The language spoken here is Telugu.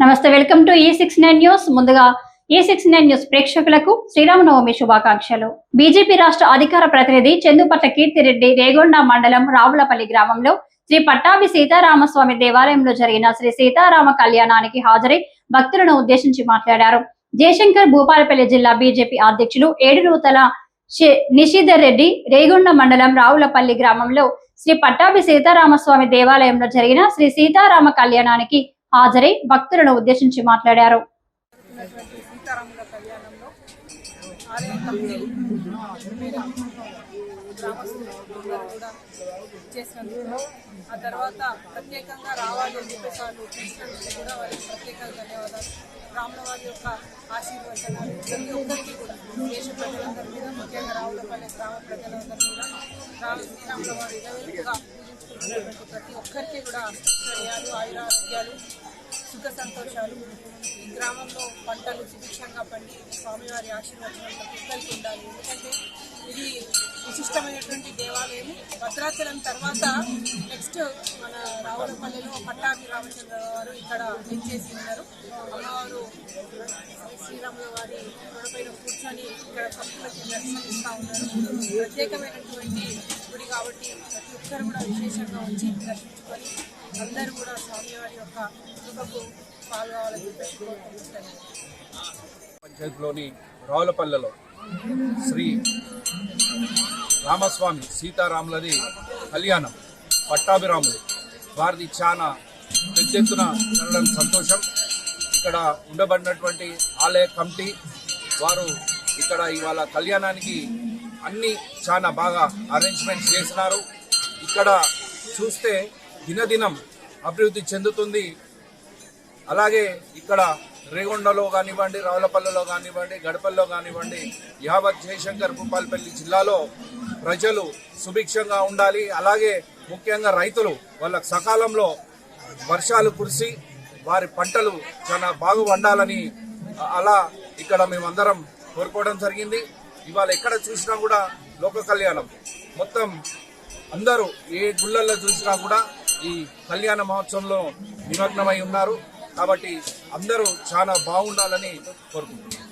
నమస్తే, వెల్కమ్ టు E69 న్యూస్. ముందుగా E69 న్యూస్ ప్రేక్షకులకు శ్రీరామనవమి శుభాకాంక్షలు. బీజేపీ రాష్ట్ర అధికార ప్రతినిధి చందుపట్ల కీర్తిరెడ్డి రేగొండ మండలం రావులపల్లి గ్రామంలో శ్రీ పట్టాభి సీతారామస్వామి దేవాలయంలో జరిగిన శ్రీ సీతారామ కళ్యాణానికి హాజరై భక్తులను ఉద్దేశించి మాట్లాడారు. జయశంకర్ భూపాలపల్లి జిల్లా బీజేపీ అధ్యక్షులు ఏడునూతల నిషిధర్ రెడ్డి రేగొండ మండలం రావులపల్లి గ్రామంలో శ్రీ పట్టాభి సీతారామస్వామి దేవాలయంలో జరిగిన శ్రీ సీతారామ కళ్యాణానికి హాజరై భక్తులను ఉద్దేశించి మాట్లాడారు. సీతారాముల కళ్యాణంలో ఆలయం కమిటీ కూడా చేసినందుకు, ఆ తర్వాత ప్రత్యేకంగా రావాలి అని చెప్పేసి వాళ్ళు పిలిచినందుకు కూడా వారికి ప్రత్యేకంగా ధన్యవాదాలు. రాముల వారి యొక్క ఆశీర్వచనాలు ప్రతి ఒక్కరికి కూడా, దేశ ప్రజలందరి మీద, ముఖ్యంగా రావులపల్లి గ్రామ ప్రజలందరి మీద శ్రీరాముల వారు ఇరవేలుగా పూజించుకున్నటువంటి ప్రతి ఒక్కరికి కూడా అష్టైశ్వర్యాలు, ఆయురారోగ్యాలు, సుఖ సంతోషాలు, ఈ గ్రామంలో పంటలు సుభిక్షంగా పండి స్వామివారి ఆశీర్వచనం ప్రతి ఒక్కరికి ఉండాలి. ఎందుకంటే ఇది విశిష్టమైనటువంటి దేవాలయం. భద్రాచలం తర్వాత నెక్స్ట్ మన రావులపల్లిలో పట్టాభి రామచంద్ర వారు ఇక్కడ చేసి ఉన్నారు. అమ్మవారు శ్రీరాముల వారి తొడపైన కూర్చొని ఇక్కడ భక్తులకి దర్శనమిస్తూ ఉన్నారు. ప్రత్యేకమైనటువంటి గుడి కాబట్టి ప్రతి ఒక్కరు కూడా విశేషంగా వచ్చి దర్శించుకొని అందరూ కూడా స్వామివారి యొక్క కృపకు పాల్గొవాలని చెప్పేసి కోరుకుంటున్నాను. పంచాయతీలోని రావులపల్లెలో శ్రీ రామస్వామి సీతారాములది కళ్యాణం, పట్టాభిరాములు వారిది చాలా పెద్ద ఎత్తున జరగడం సంతోషం. ఇక్కడ ఉండబడినటువంటి ఆలయ కమిటీ వారు ఇక్కడ ఇవాళ కళ్యాణానికి అన్ని చాలా బాగా అరేంజ్మెంట్స్ చేసినారు. ఇక్కడ చూస్తే దినదినం అభివృద్ధి చెందుతుంది. అలాగే ఇక్కడ రేగొండలో కానివ్వండి, రావులపల్లిలో కానివ్వండి, గడపల్లో కానివ్వండి, యావత్ జయశంకర్ భూపాలపల్లి జిల్లాలో ప్రజలు సుభిక్షంగా ఉండాలి. అలాగే ముఖ్యంగా రైతులు వాళ్ళకు సకాలంలో వర్షాలు కురిసి వారి పంటలు చాలా బాగా వండాలని అలా ఇక్కడ మేమందరం కోరుకోవడం జరిగింది. ఇవాళ ఎక్కడ చూసినా కూడా లోక కళ్యాణం మొత్తం అందరూ ఏ గుళ్ళల్లో చూసినా కూడా ఈ కళ్యాణ మహోత్సవంలో నిమగ్నమై ఉన్నారు. కాబట్టి అందరూ చాలా బాగుండాలని కోరుకుంటున్నారు.